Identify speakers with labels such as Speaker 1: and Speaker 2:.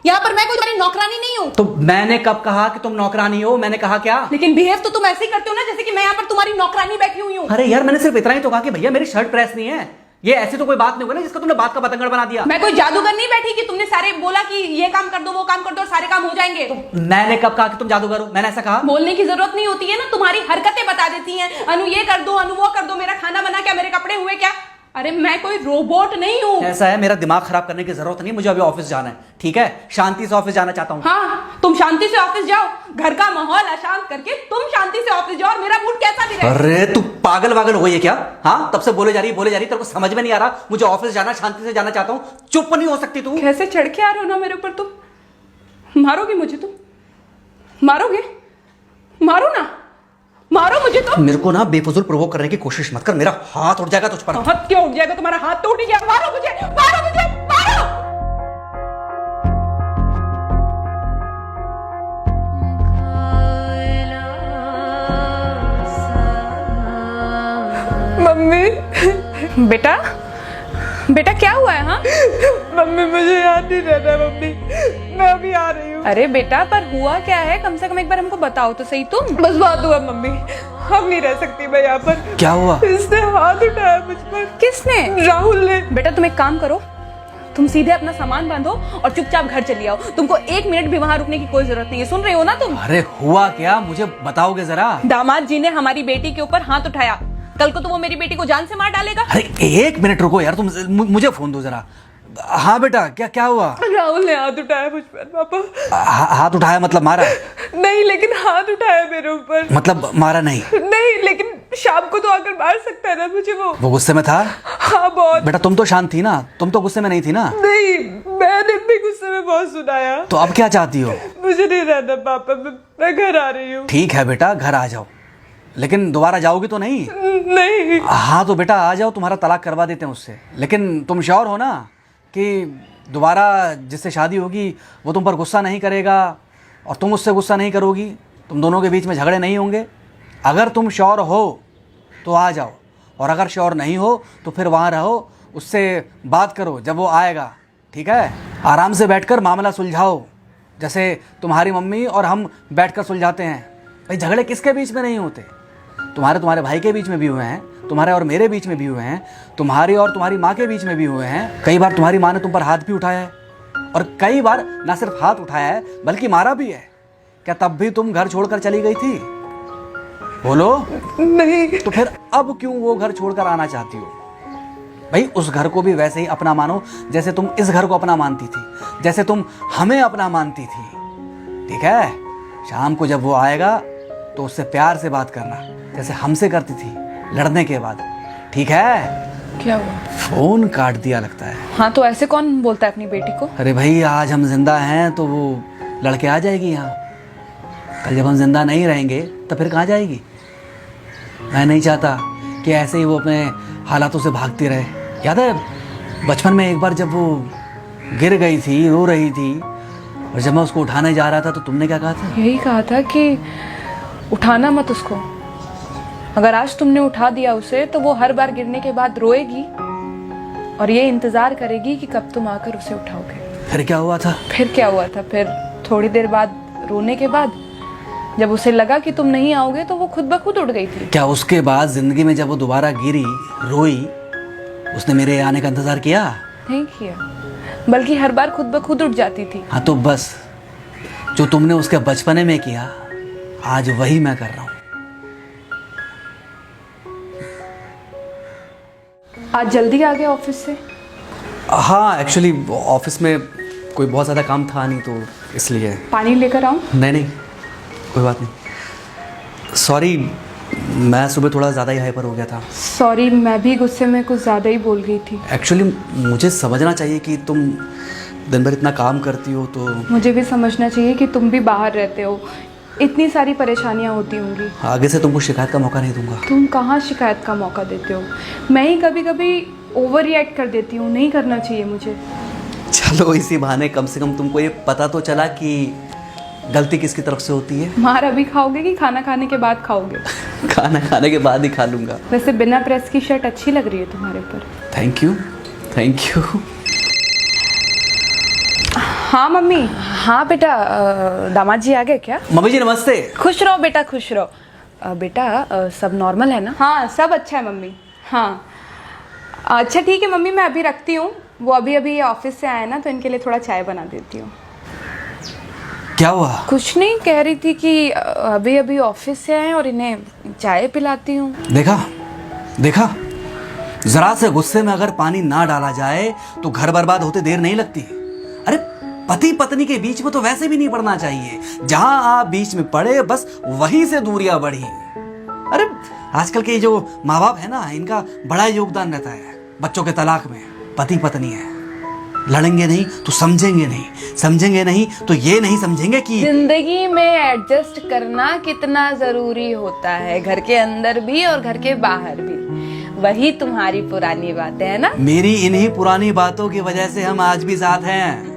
Speaker 1: यहाँ पर मैं कोई तुम्हारी नौकरानी नहीं हूँ।
Speaker 2: तो मैंने कब कहा कि तुम नौकरानी हो? मैंने कहा क्या?
Speaker 1: लेकिन बिहेव तो तुम ऐसे ही करते हो ना जैसे कि मैं यहाँ पर तुम्हारी नौकरानी बैठी हुई हूँ।
Speaker 2: अरे यार, मैंने सिर्फ इतना ही तो कहा कि भैया मेरी शर्ट प्रेस नहीं है। ये ऐसी तो कोई बात नहीं होगी ना जिसका तुमने बात का बतंगड़ बना दिया।
Speaker 1: मैं कोई जादूगर नहीं बैठी कि तुमने सारे बोला कि ये काम कर दो वो काम कर दो और सारे काम हो जाएंगे।
Speaker 2: मैंने कब कहा कि तुम जादूगर हो? मैंने ऐसा कहा?
Speaker 1: बोलने की जरूरत नहीं होती है ना, तुम्हारी हरकतें बता देती हैं। अनु ये कर दो, अनु वो कर दो, मेरा खाना बना क्या, मेरे कपड़े हुए क्या। अरे मैं कोई रोबोट नहीं हूँ।
Speaker 2: ऐसा है, मेरा दिमाग खराब करने की जरूरत नहीं, मुझे अभी ऑफिस जाना है। ठीक है, शांति से ऑफिस जाना चाहता हूँ।
Speaker 1: हाँ, तुम शांति से ऑफिस जाओ, घर का माहौल अशांत करके तुम शांति से ऑफिस जाओ और मेरा मूड कैसा भी रहे।
Speaker 2: अरे तू पागल वागल हो गई है क्या? हाँ, तब से बोले जा रही तेरे को समझ में नहीं आ रहा? मुझे ऑफिस जाना, शांति से जाना चाहता हूँ। चुप नहीं हो सकती तू?
Speaker 1: कैसे चढ़ के आ रहे हो ना मेरे ऊपर तुम। मारोगे मुझे तुम? मारोगे? मारो ना, मारो मुझे तो।
Speaker 2: मेरे को ना बेफजूल प्रोवोक करने की कोशिश मत कर, मेरा हाथ उठ जाएगा तुझ पर।
Speaker 1: हाथ क्यों उठ जाएगा? तुम्हारा हाथ तो उठ गया। मारो मुझे, मारो मुझे, मारो। मम्मी। बेटा, बेटा क्या हुआ है? हाँ
Speaker 3: मम्मी मुझे याद नहीं रहता मम्मी, मैं अभी आ रही हूँ।
Speaker 1: अरे बेटा, पर हुआ क्या है? कम से कम एक बार हमको बताओ तो सही तुम।
Speaker 3: बस बात हुआ मम्मी, हम नहीं रह सकती मैं यहाँ पर।
Speaker 2: क्या हुआ?
Speaker 3: इसने हाथ उठाया मुझ पर।
Speaker 1: किसने?
Speaker 3: राहुल ने।
Speaker 1: बेटा तुम एक काम करो, तुम सीधे अपना सामान बांधो और चुपचाप घर चली आओ। तुमको 1 मिनट भी वहाँ रुकने की कोई जरूरत नहीं है। सुन रहे हो ना तुम?
Speaker 2: अरे हुआ क्या, मुझे बताओगे जरा?
Speaker 1: दामाद जी ने हमारी बेटी के ऊपर हाथ उठाया। कल को तो वो मेरी बेटी को जान से मार डालेगा।
Speaker 2: अरे 1 मिनट रुको यार, तुम मुझे फोन दो जरा। हाँ बेटा, क्या क्या हुआ?
Speaker 3: राहुल ने हाथ उठाया मुझ पर पापा।
Speaker 2: हाथ उठाया मतलब मारा?
Speaker 3: नहीं, लेकिन हाथ उठाया मेरे ऊपर।
Speaker 2: मतलब मारा नहीं?
Speaker 3: नहीं, लेकिन शाम को तो आकर मार सकता है ना मुझे वो
Speaker 2: गुस्से में था?
Speaker 3: हाँ बहुत।
Speaker 2: बेटा तुम तो शांत थी ना, तुम तो गुस्से में नहीं थी ना?
Speaker 3: नहीं, मैंने भी गुस्से में बहुत सुनाया।
Speaker 2: तो अब क्या चाहती हो?
Speaker 3: मुझे नहीं रहना पापा, मैं घर आ रही हूँ।
Speaker 2: ठीक है बेटा, घर आ जाओ, लेकिन दोबारा जाओगी तो नहीं?
Speaker 3: नहीं।
Speaker 2: हाँ तो बेटा आ जाओ, तुम्हारा तलाक करवा देते हैं उससे। लेकिन तुम श्योर हो ना कि दोबारा जिससे शादी होगी वो तुम पर गुस्सा नहीं करेगा और तुम उससे गुस्सा नहीं करोगी? तुम दोनों के बीच में झगड़े नहीं होंगे? अगर तुम श्योर हो तो आ जाओ, और अगर श्योर नहीं हो तो फिर वहाँ रहो, उससे बात करो जब वो आएगा। ठीक है, आराम से बैठकर मामला सुलझाओ, जैसे तुम्हारी मम्मी और हम बैठकर सुलझाते हैं। भाई झगड़े किसके बीच में नहीं होते? तुम्हारे भाई के बीच में भी हुए हैं, तुम्हारे और मेरे बीच में भी हुए हैं, तुम्हारी और तुम्हारी माँ के बीच में भी हुए हैं। कई बार तुम्हारी माँ ने तुम पर हाथ भी उठाया है, और कई बार ना सिर्फ हाथ उठाया है बल्कि मारा भी है। क्या तब भी तुम घर छोड़कर चली गई थी? बोलो।
Speaker 3: नहीं।
Speaker 2: तो फिर अब क्यों वो घर छोड़कर आना चाहती हो? भाई उस घर को भी वैसे ही अपना मानो जैसे तुम इस घर को अपना मानती थी, जैसे तुम हमें अपना मानती थी। ठीक है, शाम को जब वो आएगा तो उससे प्यार से बात करना, जैसे हमसे करती थी लड़ने के बाद। ठीक है?
Speaker 1: क्या हुआ?
Speaker 2: फोन काट दिया लगता है।
Speaker 1: हाँ तो ऐसे कौन बोलता है अपनी बेटी को?
Speaker 2: अरे भाई आज हम जिंदा हैं तो वो लड़के आ जाएगी यहाँ, कल जब हम जिंदा नहीं रहेंगे तो फिर कहाँ जाएगी? मैं नहीं चाहता कि ऐसे ही वो अपने हालातों से भागती रहे। याद है बचपन में एक बार जब वो गिर गई थी, रो रही थी, और जब मैं उसको उठाने जा रहा था तो तुमने क्या कहा था?
Speaker 1: यही कहा था कि उठाना मत उसको। अगर आज तुमने उठा दिया उसे तो वो हर बार गिरने के बाद रोएगी और ये इंतजार करेगी कि कब तुम आकर उसे उठाओगे।
Speaker 2: फिर क्या हुआ था?
Speaker 1: फिर क्या हुआ था? फिर थोड़ी देर बाद रोने के बाद जब उसे लगा कि तुम नहीं आओगे तो वो खुद ब खुद उठ गई थी।
Speaker 2: क्या उसके बाद जिंदगी में जब वो दोबारा गिरी, रोई, उसने मेरे आने का इंतजार किया?
Speaker 1: नहीं किया, बल्कि हर बार खुद ब खुद उठ जाती थी।
Speaker 2: हाँ तो बस जो तुमने उसके बचपने में किया आज वही मैं कर रहा हूँ।
Speaker 1: आज जल्दी आ गए ऑफिस से?
Speaker 2: हाँ एक्चुअली ऑफिस में कोई बहुत ज़्यादा काम था नहीं तो इसलिए।
Speaker 1: पानी लेकर आऊँ?
Speaker 2: नहीं कोई बात नहीं, सॉरी मैं सुबह थोड़ा ज़्यादा ही हाइपर हो गया था।
Speaker 1: सॉरी, मैं भी गुस्से में कुछ ज़्यादा ही बोल गई थी।
Speaker 2: एक्चुअली मुझे समझना चाहिए कि तुम दिन भर इतना काम करती हो तो।
Speaker 1: मुझे भी समझना चाहिए कि तुम भी बाहर रहते हो, इतनी सारी परेशानियां होती होंगी।
Speaker 2: आगे से तुमको शिकायत का मौका नहीं दूंगा।
Speaker 1: तुम कहाँ शिकायत का मौका देते हो? मैं ही कभी कभी ओवर रिएक्ट कर देती हूँ, नहीं करना चाहिए मुझे।
Speaker 2: चलो इसी बहाने कम से कम तुमको ये पता तो चला कि गलती किसकी तरफ से होती है।
Speaker 1: मार अभी खाओगे कि खाना खाने के बाद खाओगे?
Speaker 2: खाना खाने के बाद ही खा लूंगा।
Speaker 1: वैसे बिना प्रेस की शर्ट अच्छी लग रही है तुम्हारे ऊपर।
Speaker 2: Thank you.
Speaker 1: हाँ मम्मी। हाँ बेटा, दामाद जी आ गए क्या?
Speaker 2: मम्मी जी नमस्ते।
Speaker 1: खुश रहो बेटा, खुश रहो। बेटा सब नॉर्मल है ना? हाँ सब अच्छा है मम्मी। हाँ अच्छा ठीक है मम्मी, मैं अभी रखती हूँ। वो अभी अभी ऑफिस से आए ना, तो इनके लिए थोड़ा चाय बना देती हूँ।
Speaker 2: क्या हुआ?
Speaker 1: कुछ नहीं, कह रही थी कि अभी अभी ऑफिस से आए और इन्हें चाय पिलाती हूँ।
Speaker 2: देखा देखा, जरा से गुस्से में अगर पानी ना डाला जाए तो घर बर्बाद होते देर नहीं लगती। अरे पति पत्नी के बीच में तो वैसे भी नहीं पड़ना चाहिए। जहां आप बीच में पड़े बस वहीं से दूरियां बढ़ी। अरे आजकल के जो माँ बाप है ना, इनका बड़ा योगदान रहता है बच्चों के तलाक में। पति पत्नी है, लड़ेंगे नहीं तो समझेंगे नहीं, समझेंगे नहीं तो ये नहीं समझेंगे कि
Speaker 1: जिंदगी में एडजस्ट करना कितना जरूरी होता है, घर के अंदर भी और घर के बाहर भी। वही तुम्हारी पुरानी बातें है ना।
Speaker 2: मेरी इन्हीं पुरानी बातों की वजह से हम आज भी साथ हैं।